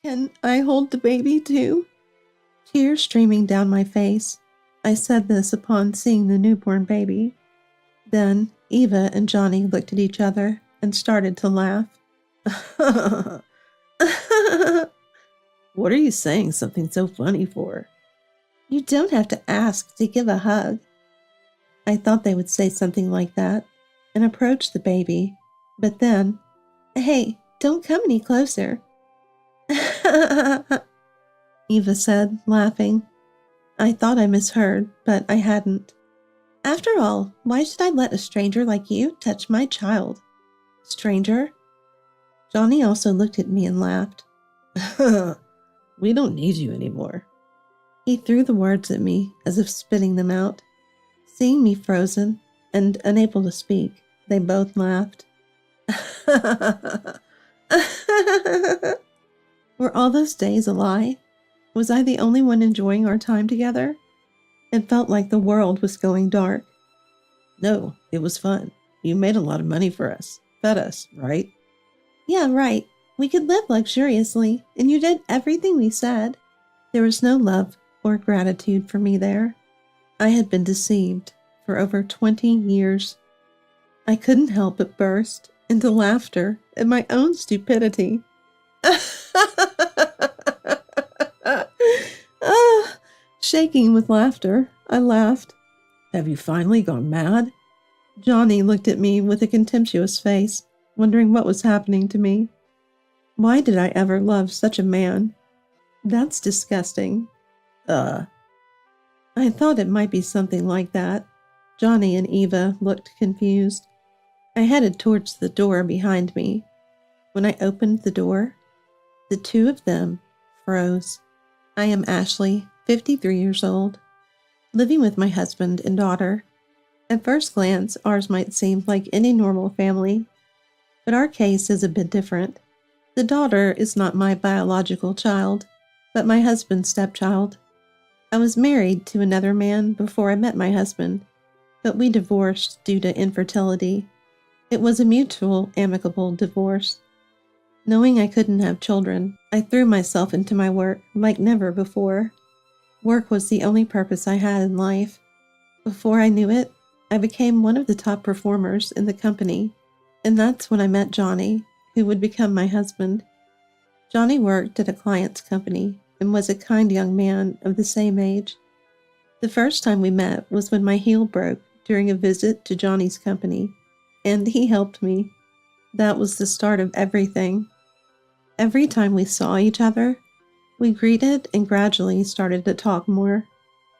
Can I hold the baby too? Tears streaming down my face. I said this upon seeing the newborn baby. Then Eva and Johnny looked at each other and started to laugh. What are you saying something so funny for? You don't have to ask to give a hug. I thought they would say something like that and approach the baby, but then, hey, don't come any closer. Eva said, laughing. I thought I misheard, but I hadn't. After all, why should I let a stranger like you touch my child? Stranger? Johnny also looked at me and laughed. We don't need you anymore. He threw the words at me as if spitting them out. Seeing me frozen and unable to speak, they both laughed. Were all those days a lie? Was I the only one enjoying our time together? It felt like the world was going dark. No, it was fun. You made a lot of money for us. Fed us, right? Yeah, right. We could live luxuriously, and you did everything we said. There was no love or gratitude for me there. I had been deceived for over 20 years. I couldn't help but burst into laughter at my own stupidity. Shaking with laughter, I laughed. Have you finally gone mad? Johnny looked at me with a contemptuous face, wondering what was happening to me. Why did I ever love such a man? That's disgusting. I thought it might be something like that. Johnny and Eva looked confused. I headed towards the door behind me. When I opened the door, the two of them froze. I am Ashley, 53 years old, living with my husband and daughter. At first glance, ours might seem like any normal family, but our case is a bit different. The daughter is not my biological child, but my husband's stepchild. I was married to another man before I met my husband, but we divorced due to infertility. It was a mutual, amicable divorce. Knowing I couldn't have children, I threw myself into my work like never before. Work was the only purpose I had in life. Before I knew it, I became one of the top performers in the company, and that's when I met Johnny, who would become my husband. Johnny worked at a client's company and was a kind young man of the same age. The first time we met was when my heel broke during a visit to Johnny's company, and he helped me. That was the start of everything. Every time we saw each other, we greeted and gradually started to talk more.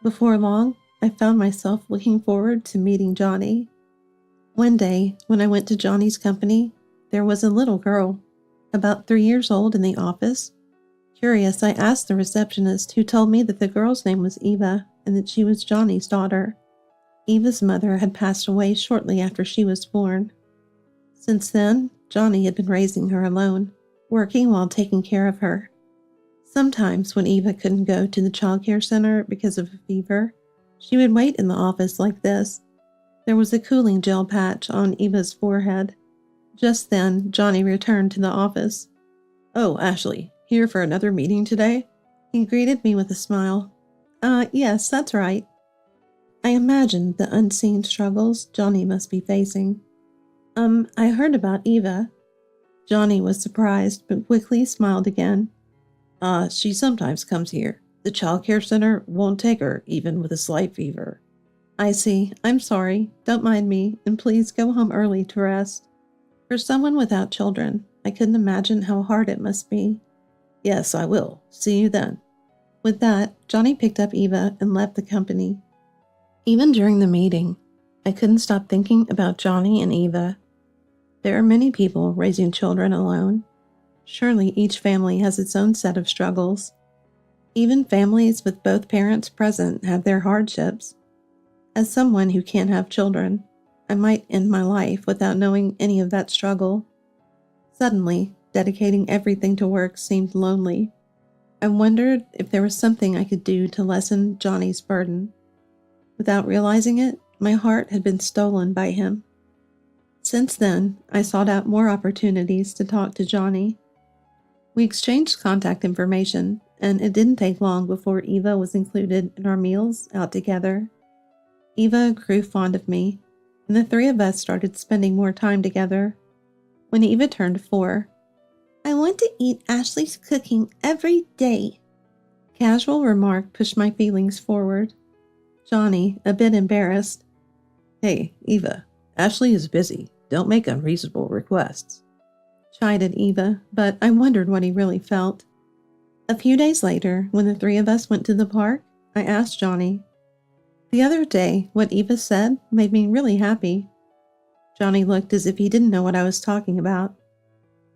Before long, I found myself looking forward to meeting Johnny. One day, when I went to Johnny's company, there was a little girl, about 3 years old, in the office. Curious, I asked the receptionist, who told me that the girl's name was Eva and that she was Johnny's daughter. Eva's mother had passed away shortly after she was born. Since then, Johnny had been raising her alone, working while taking care of her. Sometimes when Eva couldn't go to the childcare center because of a fever, she would wait in the office like this. There was a cooling gel patch on Eva's forehead. Just then, Johnny returned to the office. Oh, Ashley, here for another meeting today? He greeted me with a smile. Yes, that's right. I imagined the unseen struggles Johnny must be facing. I heard about Eva. Johnny was surprised, but quickly smiled again. She sometimes comes here. The childcare center won't take her, even with a slight fever. I see. I'm sorry. Don't mind me, and please go home early to rest. For someone without children, I couldn't imagine how hard it must be. Yes, I will. See you then. With that, Johnny picked up Eva and left the company. Even during the meeting, I couldn't stop thinking about Johnny and Eva. There are many people raising children alone. Surely each family has its own set of struggles. Even families with both parents present have their hardships. As someone who can't have children, I might end my life without knowing any of that struggle. Suddenly, dedicating everything to work seemed lonely. I wondered if there was something I could do to lessen Johnny's burden. Without realizing it, my heart had been stolen by him. Since then, I sought out more opportunities to talk to Johnny. We exchanged contact information, and it didn't take long before Eva was included in our meals out together. Eva grew fond of me, and the three of us started spending more time together. When Eva turned 4, "I want to eat Ashley's cooking every day." Casual remark pushed my feelings forward. Johnny, a bit embarrassed, "Hey, Eva, Ashley is busy. Don't make unreasonable requests," chided Eva, but I wondered what he really felt. A few days later, when the three of us went to the park, I asked Johnny, "The other day, what Eva said made me really happy." Johnny looked as if he didn't know what I was talking about.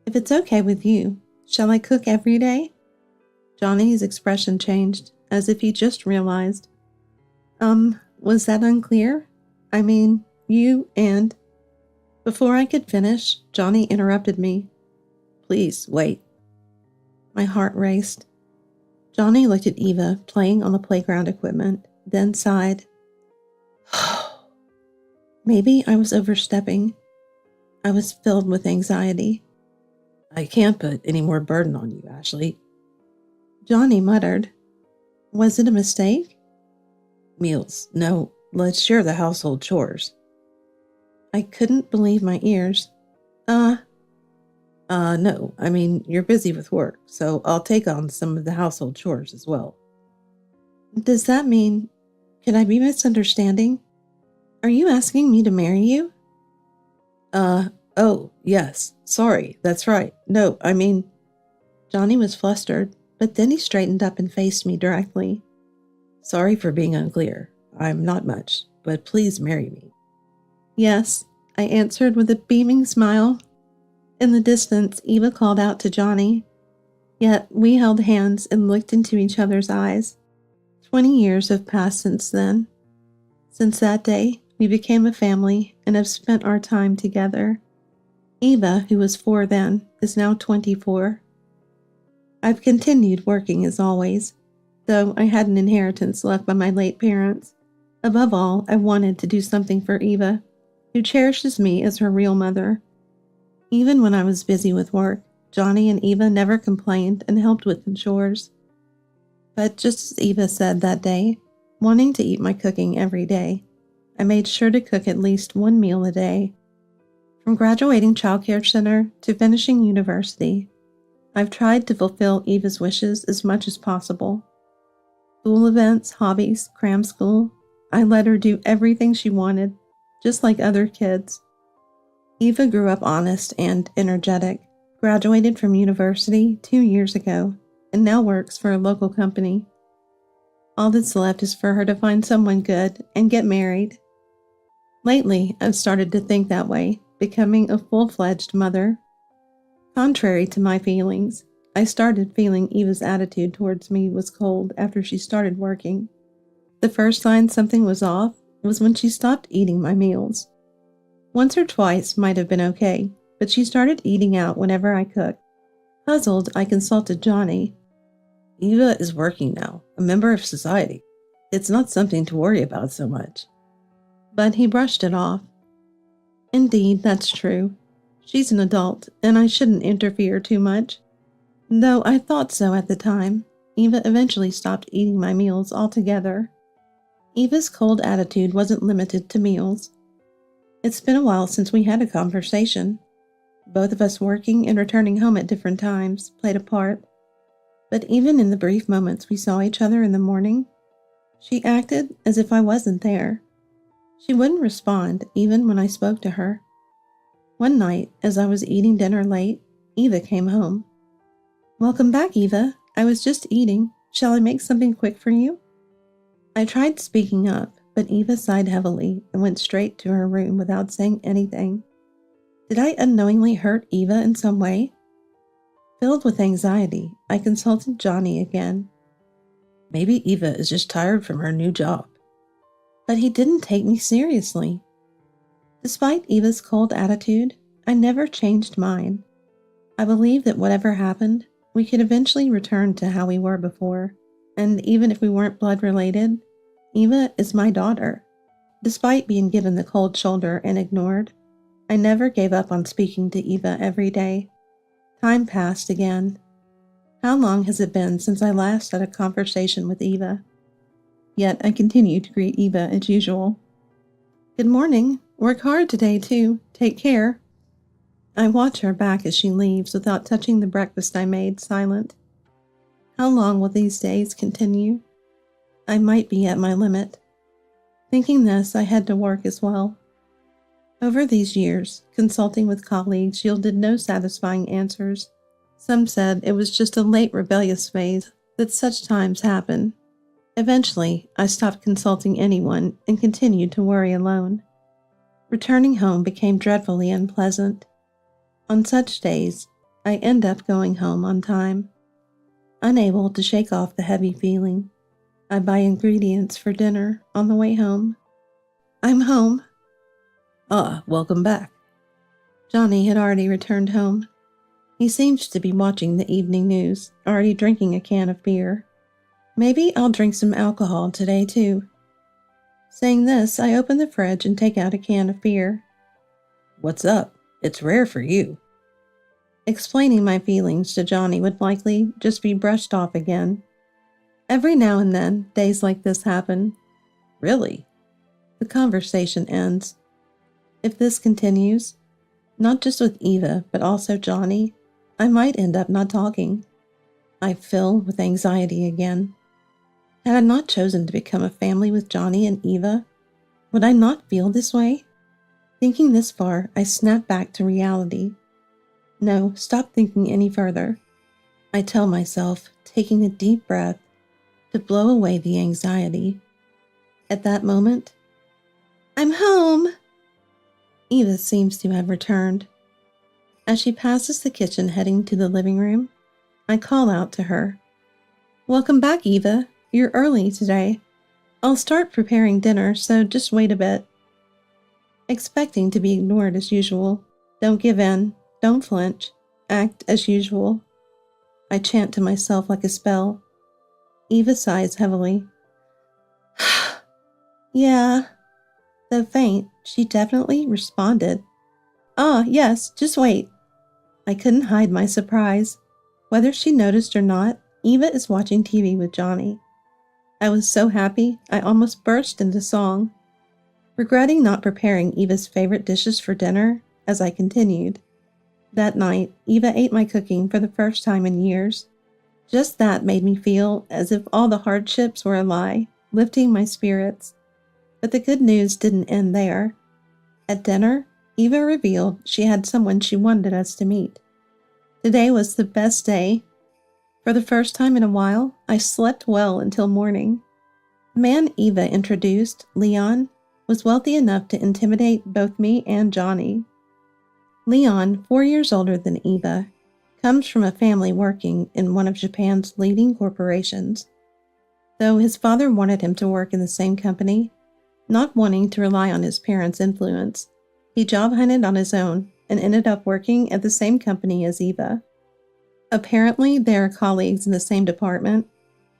"If it's okay with you, shall I cook every day?" Johnny's expression changed, as if he just realized. Was that unclear? I mean, you and..." Before I could finish, Johnny interrupted me. "Please, wait." My heart raced. Johnny looked at Eva playing on the playground equipment, then sighed. Maybe I was overstepping. I was filled with anxiety. "I can't put any more burden on you, Ashley." Johnny muttered. Was it a mistake? "Meals. No, let's share the household chores." I couldn't believe my ears. No, I mean, you're busy with work, so I'll take on some of the household chores as well." Does that mean... Could I be misunderstanding? Are you asking me to marry you? Oh, yes, sorry, that's right. No, I mean... Johnny was flustered, but then he straightened up and faced me directly. "Sorry for being unclear. I'm not much, but please marry me." "Yes," I answered with a beaming smile. In the distance, Eva called out to Johnny. Yet we held hands and looked into each other's eyes. 20 years have passed since then. Since that day, we became a family and have spent our time together. Eva, who was 4 then, is now 24. I've continued working as always, though I had an inheritance left by my late parents. Above all, I wanted to do something for Eva, who cherishes me as her real mother. Even when I was busy with work, Johnny and Eva never complained and helped with the chores. But just as Eva said that day, wanting to eat my cooking every day, I made sure to cook at least 1 meal a day. From graduating childcare center to finishing university, I've tried to fulfill Eva's wishes as much as possible. School events, hobbies, cram school, I let her do everything she wanted, just like other kids. Eva grew up honest and energetic, graduated from university 2 years ago, and now works for a local company. All that's left is for her to find someone good and get married. Lately, I've started to think that way, becoming a full-fledged mother. Contrary to my feelings, I started feeling Eva's attitude towards me was cold after she started working. The first sign something was off was when she stopped eating my meals. Once or twice might have been okay, but she started eating out whenever I cooked. Puzzled, I consulted Johnny. "Eva is working now, a member of society. It's not something to worry about so much." But he brushed it off. Indeed, that's true. She's an adult, and I shouldn't interfere too much. Though I thought so at the time, Eva eventually stopped eating my meals altogether. Eva's cold attitude wasn't limited to meals. It's been a while since we had a conversation. Both of us working and returning home at different times played a part. But even in the brief moments we saw each other in the morning, she acted as if I wasn't there. She wouldn't respond even when I spoke to her. One night, as I was eating dinner late, Eva came home. "Welcome back, Eva. I was just eating. Shall I make something quick for you?" I tried speaking up, but Eva sighed heavily and went straight to her room without saying anything. Did I unknowingly hurt Eva in some way? Filled with anxiety, I consulted Johnny again. "Maybe Eva is just tired from her new job." But he didn't take me seriously. Despite Eva's cold attitude, I never changed mine. I believed that whatever happened, we could eventually return to how we were before, and even if we weren't blood related, Eva is my daughter. Despite being given the cold shoulder and ignored, I never gave up on speaking to Eva every day. Time passed again. How long has it been since I last had a conversation with Eva? Yet I continue to greet Eva as usual. Good morning. Work hard today, too. Take care. I watch her back as she leaves without touching the breakfast I made, silent. How long will these days continue? I might be at my limit. Thinking this, I head to work as well. Over these years, consulting with colleagues yielded no satisfying answers. Some said it was just a late rebellious phase, that such times happen. Eventually, I stopped consulting anyone and continued to worry alone. Returning home became dreadfully unpleasant. On such days, I end up going home on time. Unable to shake off the heavy feeling, I buy ingredients for dinner on the way home. I'm home. Ah, welcome back. Johnny had already returned home. He seems to be watching the evening news, already drinking a can of beer. Maybe I'll drink some alcohol today, too. Saying this, I open the fridge and take out a can of beer. What's up? It's rare for you. Explaining my feelings to Johnny would likely just be brushed off again. Every now and then, days like this happen. Really? The conversation ends. If this continues, not just with Eva, but also Johnny, I might end up not talking. I fill with anxiety again. Had I not chosen to become a family with Johnny and Eva, would I not feel this way? Thinking this far, I snap back to reality. No, stop thinking any further. I tell myself, taking a deep breath, to blow away the anxiety. At that moment, I'm home! Eva seems to have returned. As she passes the kitchen heading to the living room, I call out to her. Welcome back, Eva. You're early today. I'll start preparing dinner, so just wait a bit. Expecting to be ignored as usual. Don't give in. Don't flinch. Act as usual. I chant to myself like a spell. Eva sighs heavily. Yeah. Though faint, she definitely responded. Ah, yes, just wait. I couldn't hide my surprise. Whether she noticed or not, Eva is watching TV with Johnny. I was so happy, I almost burst into song. Regretting not preparing Eva's favorite dishes for dinner, as I continued. That night, Eva ate my cooking for the first time in years. Just that made me feel as if all the hardships were a lie, lifting my spirits. But the good news didn't end there. At dinner, Eva revealed she had someone she wanted us to meet. Today was the best day. For the first time in a while, I slept well until morning. The man Eva introduced, Leon, was wealthy enough to intimidate both me and Johnny. Leon, 4 years older than Eva, comes from a family working in one of Japan's leading corporations. Though his father wanted him to work in the same company, not wanting to rely on his parents' influence, he job hunted on his own and ended up working at the same company as Eva. Apparently, they are colleagues in the same department,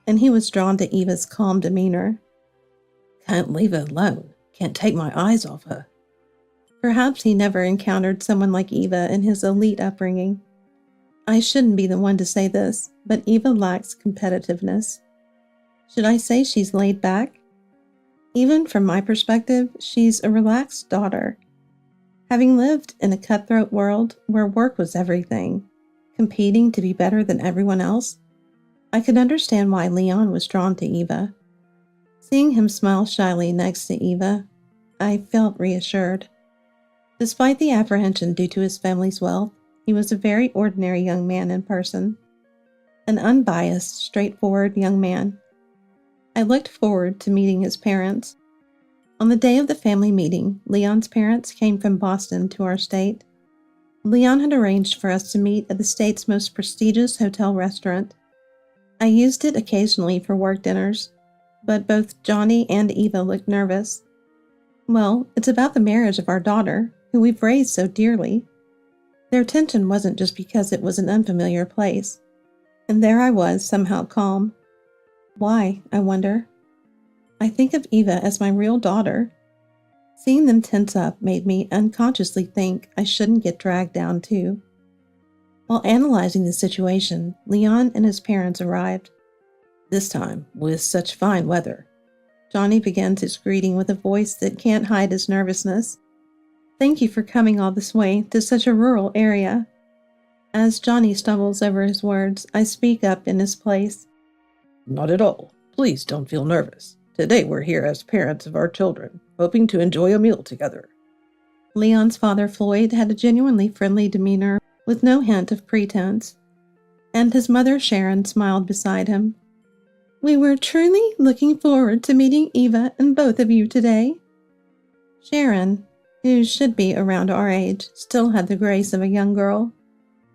and he was drawn to Eva's calm demeanor. Can't leave her alone. Can't take my eyes off her. Perhaps he never encountered someone like Eva in his elite upbringing. I shouldn't be the one to say this, but Eva lacks competitiveness. Should I say she's laid back? Even from my perspective, she's a relaxed daughter. Having lived in a cutthroat world where work was everything, competing to be better than everyone else, I could understand why Leon was drawn to Eva. Seeing him smile shyly next to Eva, I felt reassured. Despite the apprehension due to his family's wealth, he was a very ordinary young man in person. An unbiased, straightforward young man. I looked forward to meeting his parents. On the day of the family meeting, Leon's parents came from Boston to our state. Leon had arranged for us to meet at the state's most prestigious hotel restaurant. I used it occasionally for work dinners, but both Johnny and Eva looked nervous. Well, it's about the marriage of our daughter, who we've raised so dearly. Their tension wasn't just because it was an unfamiliar place. And there I was, somehow calm. Why, I wonder? I think of Eva as my real daughter. Seeing them tense up made me unconsciously think I shouldn't get dragged down too. While analyzing the situation, Leon and his parents arrived. This time, with such fine weather. Johnny begins his greeting with a voice that can't hide his nervousness. "Thank you for coming all this way to such a rural area." As Johnny stumbles over his words, I speak up in his place. "Not at all. Please don't feel nervous. Today we're here as parents of our children, hoping to enjoy a meal together." Leon's father, Floyd, had a genuinely friendly demeanor with no hint of pretense, and his mother, Sharon, smiled beside him. "We were truly looking forward to meeting Eva and both of you today." Sharon, who should be around our age, still had the grace of a young girl.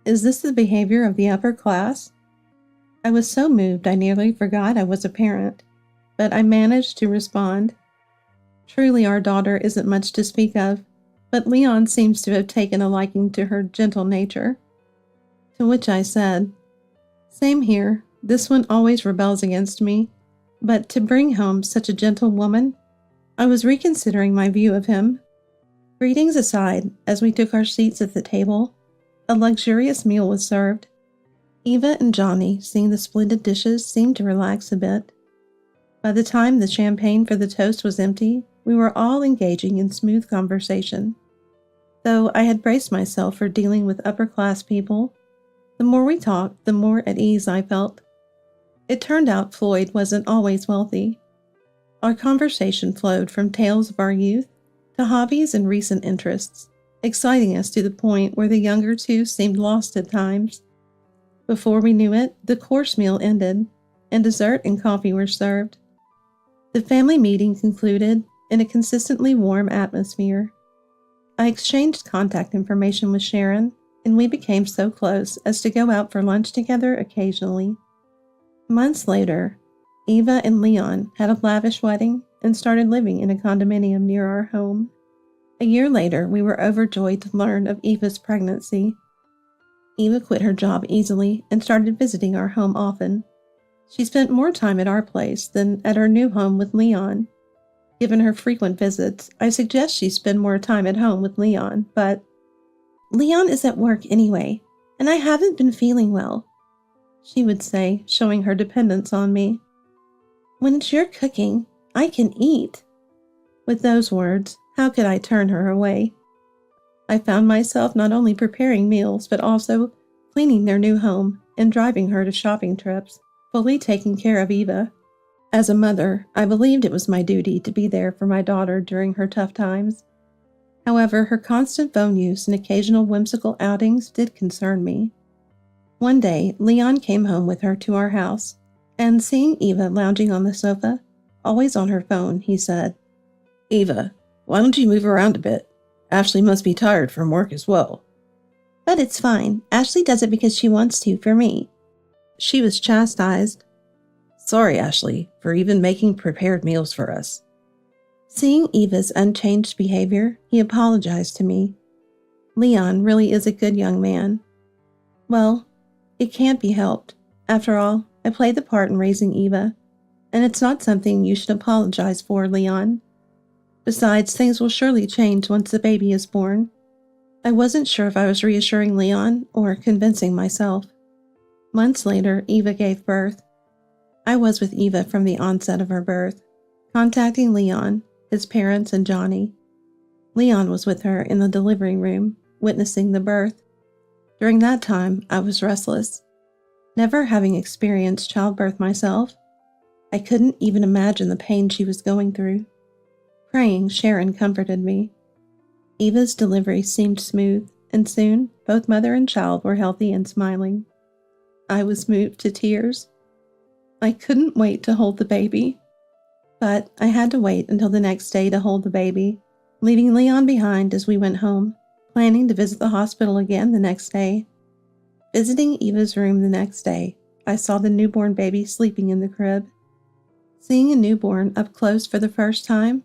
Is this the behavior of the upper class? I was so moved I nearly forgot I was a parent, but I managed to respond. "Truly our daughter isn't much to speak of, but Leon seems to have taken a liking to her gentle nature." To which I said, "Same here. This one always rebels against me, but to bring home such a gentle woman," I was reconsidering my view of him. Greetings aside, as we took our seats at the table, a luxurious meal was served. Eva and Johnny, seeing the splendid dishes, seemed to relax a bit. By the time the champagne for the toast was empty, we were all engaging in smooth conversation. Though I had braced myself for dealing with upper-class people, the more we talked, the more at ease I felt. It turned out Floyd wasn't always wealthy. Our conversation flowed from tales of our youth to hobbies and recent interests, exciting us to the point where the younger two seemed lost at times. Before we knew it, the course meal ended, and dessert and coffee were served. The family meeting concluded in a consistently warm atmosphere. I exchanged contact information with Sharon, and we became so close as to go out for lunch together occasionally. Months later, Eva and Leon had a lavish wedding and started living in a condominium near our home. A year later, we were overjoyed to learn of Eva's pregnancy. Eva quit her job easily and started visiting our home often. She spent more time at our place than at her new home with Leon. Given her frequent visits, I suggest she spend more time at home with Leon, but "Leon is at work anyway, and I haven't been feeling well," she would say, showing her dependence on me. "When it's your cooking, I can eat." With those words, how could I turn her away? I found myself not only preparing meals, but also cleaning their new home and driving her to shopping trips, fully taking care of Eva. As a mother, I believed it was my duty to be there for my daughter during her tough times. However, her constant phone use and occasional whimsical outings did concern me. One day, Leon came home with her to our house, and seeing Eva lounging on the sofa, always on her phone, he said, "Eva, why don't you move around a bit? Ashley must be tired from work as well." "But it's fine. Ashley does it because she wants to for me." She was chastised. "Sorry, Ashley, for even making prepared meals for us." Seeing Eva's unchanged behavior, he apologized to me. Leon really is a good young man. Well, it can't be helped. After all, I played the part in raising Eva, and it's not something you should apologize for, Leon. Besides, things will surely change once the baby is born. I wasn't sure if I was reassuring Leon or convincing myself. Months later, Eva gave birth. I was with Eva from the onset of her birth, contacting Leon, his parents, and Johnny. Leon was with her in the delivery room, witnessing the birth. During that time, I was restless. Never having experienced childbirth myself, I couldn't even imagine the pain she was going through. Praying, Sharon comforted me. Eva's delivery seemed smooth, and soon both mother and child were healthy and smiling. I was moved to tears. I couldn't wait to hold the baby. But I had to wait until the next day to hold the baby, leaving Leon behind as we went home, planning to visit the hospital again the next day. Visiting Eva's room the next day, I saw the newborn baby sleeping in the crib. Seeing a newborn up close for the first time,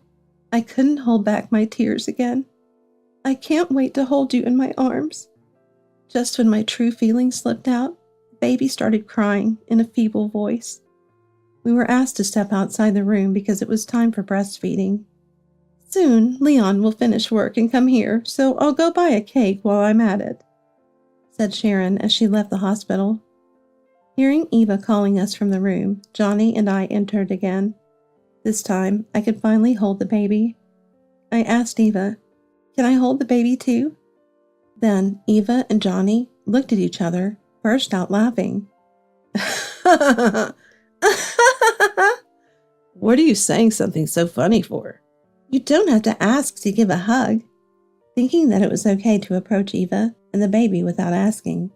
I couldn't hold back my tears again. "I can't wait to hold you in my arms." Just when my true feelings slipped out, the baby started crying in a feeble voice. We were asked to step outside the room because it was time for breastfeeding. "Soon, Leon will finish work and come here, so I'll go buy a cake while I'm at it." said Sharon as she left the hospital. Hearing Eva calling us from the room, Johnny and I entered again. This time, I could finally hold the baby. I asked Eva, "Can I hold the baby too?" Then Eva and Johnny looked at each other, burst out laughing. What are you saying something so funny for? You don't have to ask to give a hug. Thinking that it was okay to approach Eva and the baby without asking.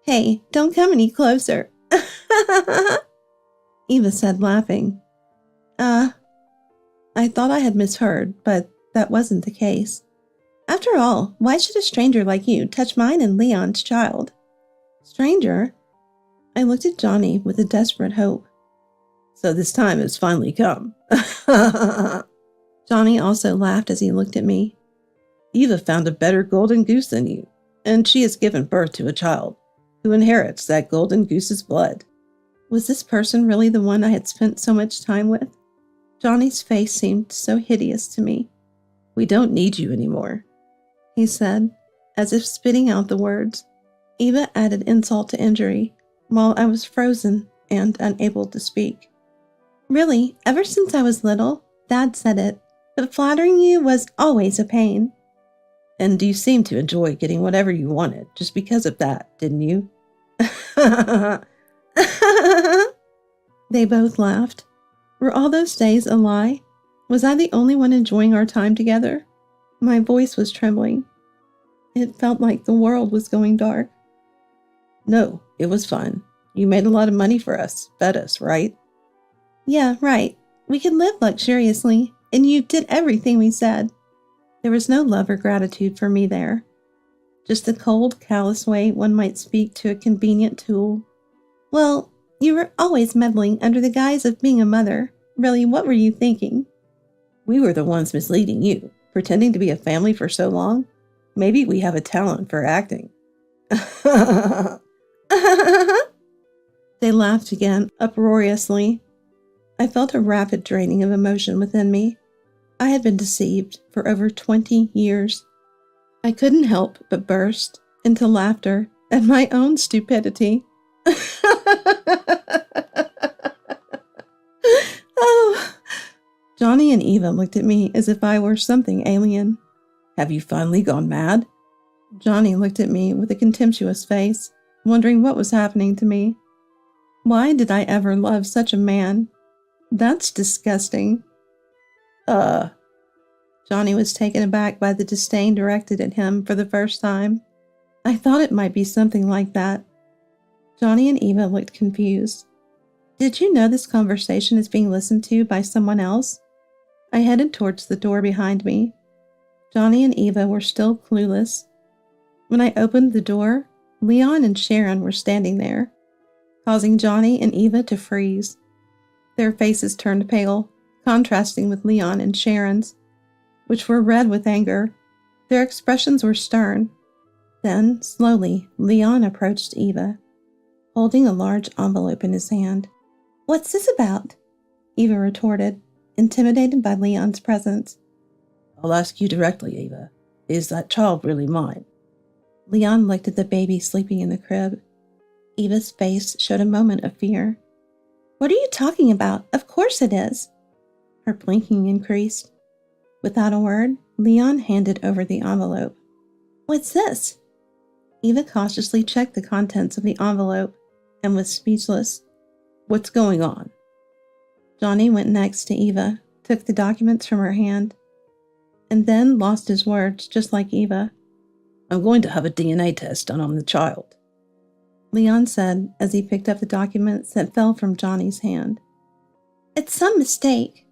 Hey, don't come any closer. Eva said, laughing. I thought I had misheard, but that wasn't the case. After all, why should a stranger like you touch mine and Leon's child? Stranger? I looked at Johnny with a desperate hope. So this time has finally come. Johnny also laughed as he looked at me. Eva found a better golden goose than you, and she has given birth to a child who inherits that golden goose's blood. Was this person really the one I had spent so much time with? Johnny's face seemed so hideous to me. We don't need you anymore, he said, as if spitting out the words. Eva added insult to injury, while I was frozen and unable to speak. Really, ever since I was little, Dad said it, but flattering you was always a pain. And you seemed to enjoy getting whatever you wanted just because of that, didn't you? They both laughed. Were all those days a lie? Was I the only one enjoying our time together? My voice was trembling. It felt like the world was going dark. No, it was fun. You made a lot of money for us, fed us, right? Yeah, right. We could live luxuriously, and you did everything we said. There was no love or gratitude for me there. Just the cold, callous way one might speak to a convenient tool. Well, you were always meddling under the guise of being a mother. Really, what were you thinking? We were the ones misleading you, pretending to be a family for so long. Maybe we have a talent for acting. They laughed again, uproariously. I felt a rapid draining of emotion within me. I had been deceived for over 20 years. I couldn't help but burst into laughter at my own stupidity. Oh. Johnny and Eva looked at me as if I were something alien. Have you finally gone mad? Johnny looked at me with a contemptuous face, wondering what was happening to me. Why did I ever love such a man? That's disgusting. Johnny was taken aback by the disdain directed at him for the first time. I thought it might be something like that. Johnny and Eva looked confused. Did you know this conversation is being listened to by someone else? I headed towards the door behind me. Johnny and Eva were still clueless. When I opened the door, Leon and Sharon were standing there, causing Johnny and Eva to freeze. Their faces turned pale, contrasting with Leon and Sharon's, which were red with anger. Their expressions were stern. Then, slowly, Leon approached Eva, holding a large envelope in his hand. What's this about? Eva retorted, intimidated by Leon's presence. I'll ask you directly, Eva. Is that child really mine? Leon looked at the baby sleeping in the crib. Eva's face showed a moment of fear. What are you talking about? Of course it is. Her blinking increased. Without a word, Leon handed over the envelope. What's this? Eva cautiously checked the contents of the envelope and was speechless. What's going on? Johnny went next to Eva, took the documents from her hand, and then lost his words just like Eva. I'm going to have a DNA test done on the child, Leon said as he picked up the documents that fell from Johnny's hand. It's some mistake.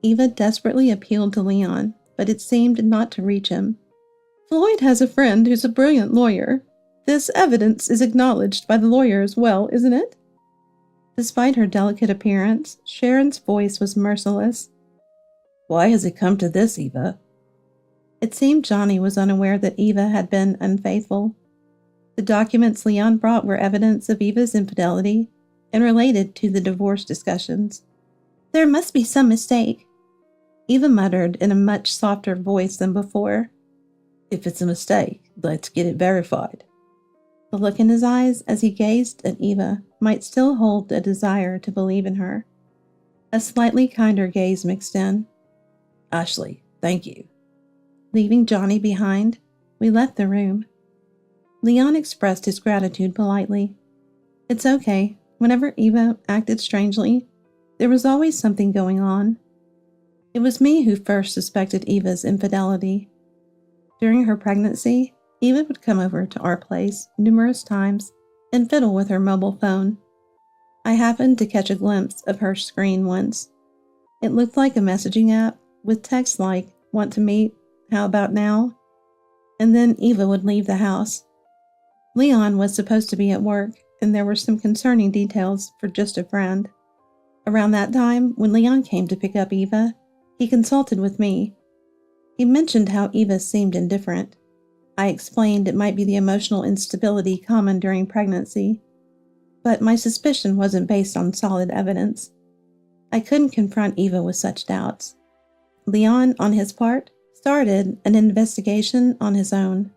Eva desperately appealed to Leon, but it seemed not to reach him. Floyd has a friend who's a brilliant lawyer. This evidence is acknowledged by the lawyer as well, isn't it? Despite her delicate appearance, Sharon's voice was merciless. Why has it come to this, Eva? It seemed Johnny was unaware that Eva had been unfaithful. The documents Leon brought were evidence of Eva's infidelity and related to the divorce discussions. There must be some mistake, Eva muttered in a much softer voice than before. If it's a mistake, let's get it verified. The look in his eyes as he gazed at Eva might still hold a desire to believe in her. A slightly kinder gaze mixed in. Ashley, thank you. Leaving Johnny behind, we left the room. Leon expressed his gratitude politely. It's okay. Whenever Eva acted strangely, there was always something going on. It was me who first suspected Eva's infidelity. During her pregnancy, Eva would come over to our place numerous times and fiddle with her mobile phone. I happened to catch a glimpse of her screen once. It looked like a messaging app with text like, "Want to meet? How about now?" And then Eva would leave the house. Leon was supposed to be at work, and there were some concerning details for just a friend. Around that time, when Leon came to pick up Eva, he consulted with me. He mentioned how Eva seemed indifferent. I explained it might be the emotional instability common during pregnancy, but my suspicion wasn't based on solid evidence. I couldn't confront Eva with such doubts. Leon, on his part, started an investigation on his own.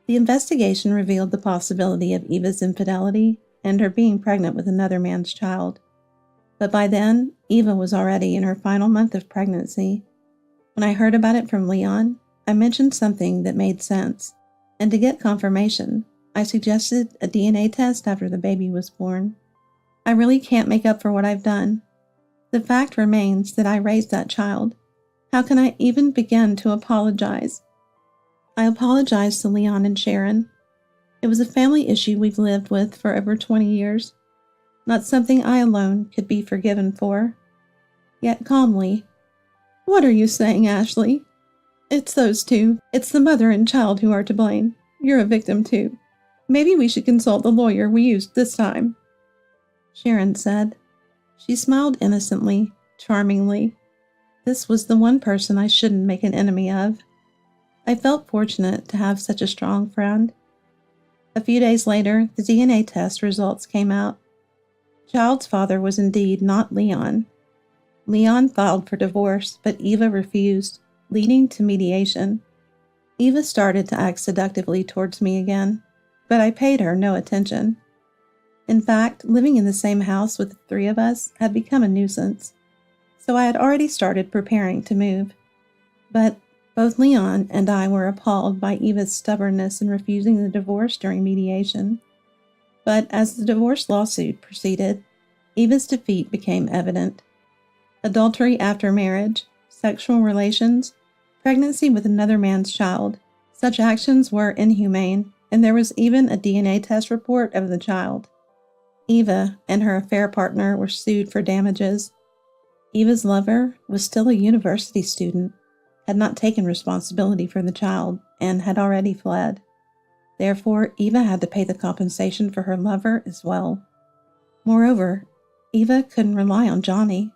The investigation revealed the possibility of Eva's infidelity and her being pregnant with another man's child. But by then, Eva was already in her final month of pregnancy. When I heard about it from Leon, I mentioned something that made sense, and to get confirmation, I suggested a DNA test after the baby was born. I really can't make up for what I've done. The fact remains that I raised that child. How can I even begin to apologize? I apologized to Leon and Sharon. It was a family issue we've lived with for over 20 years, not something I alone could be forgiven for. Yet calmly, "What are you saying, Ashley? It's those two. It's the mother and child who are to blame. You're a victim too. Maybe we should consult the lawyer we used this time," Sharon said. She smiled innocently, charmingly. This was the one person I shouldn't make an enemy of. I felt fortunate to have such a strong friend. A few days later, the DNA test results came out. Child's father was indeed not Leon. Leon filed for divorce, but Eva refused, leading to mediation. Eva started to act seductively towards me again, but I paid her no attention. In fact, living in the same house with the three of us had become a nuisance, so I had already started preparing to move. But both Leon and I were appalled by Eva's stubbornness in refusing the divorce during mediation. But as the divorce lawsuit proceeded, Eva's defeat became evident. Adultery after marriage, sexual relations, pregnancy with another man's child. Such actions were inhumane, and there was even a DNA test report of the child. Eva and her affair partner were sued for damages. Eva's lover was still a university student, had not taken responsibility for the child, and had already fled. Therefore, Eva had to pay the compensation for her lover as well. Moreover, Eva couldn't rely on Johnny.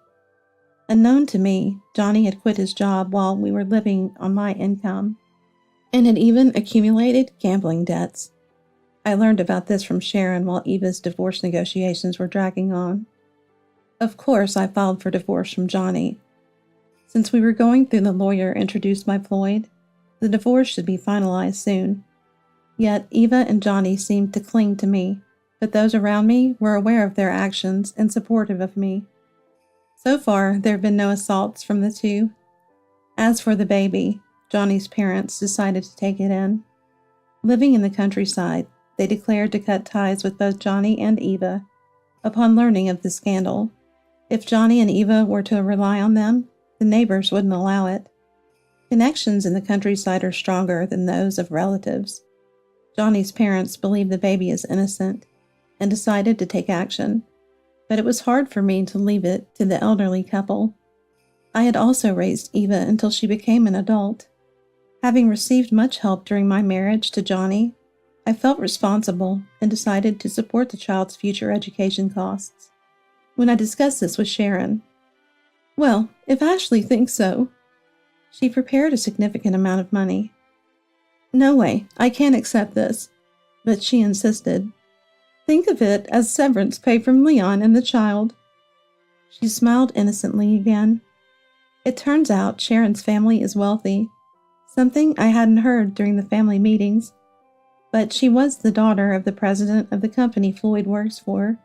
Unknown to me, Johnny had quit his job while we were living on my income, and had even accumulated gambling debts. I learned about this from Sharon while Eva's divorce negotiations were dragging on. Of course, I filed for divorce from Johnny. Since we were going through the lawyer introduced by Floyd, the divorce should be finalized soon. Yet Eva and Johnny seemed to cling to me, but those around me were aware of their actions and supportive of me. So far, there have been no assaults from the two. As for the baby, Johnny's parents decided to take it in. Living in the countryside, they declared to cut ties with both Johnny and Eva upon learning of the scandal. If Johnny and Eva were to rely on them, the neighbors wouldn't allow it. Connections in the countryside are stronger than those of relatives. Johnny's parents believe the baby is innocent and decided to take action, but it was hard for me to leave it to the elderly couple. I had also raised Eva until she became an adult. Having received much help during my marriage to Johnny, I felt responsible and decided to support the child's future education costs. When I discussed this with Sharon, "Well, if Ashley thinks so," she prepared a significant amount of money. "No way, I can't accept this," but she insisted. "Think of it as severance pay from Leon and the child." She smiled innocently again. It turns out Sharon's family is wealthy, something I hadn't heard during the family meetings. but she was the daughter of the president of the company Floyd works for.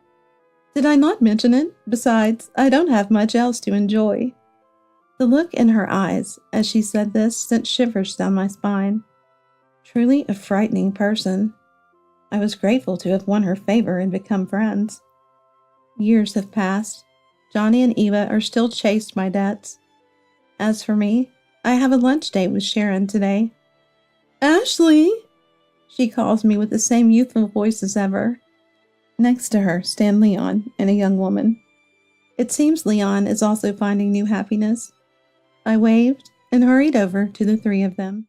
Did I not mention it? Besides, I don't have much else to enjoy. The look in her eyes as she said this sent shivers down my spine. Truly a frightening person. I was grateful to have won her favor and become friends. Years have passed. Johnny and Eva are still chased my debts. As for me, I have a lunch date with Sharon today. Ashley! She calls me with the same youthful voice as ever. Next to her stand Leon and a young woman. It seems Leon is also finding new happiness. I waved and hurried over to the three of them.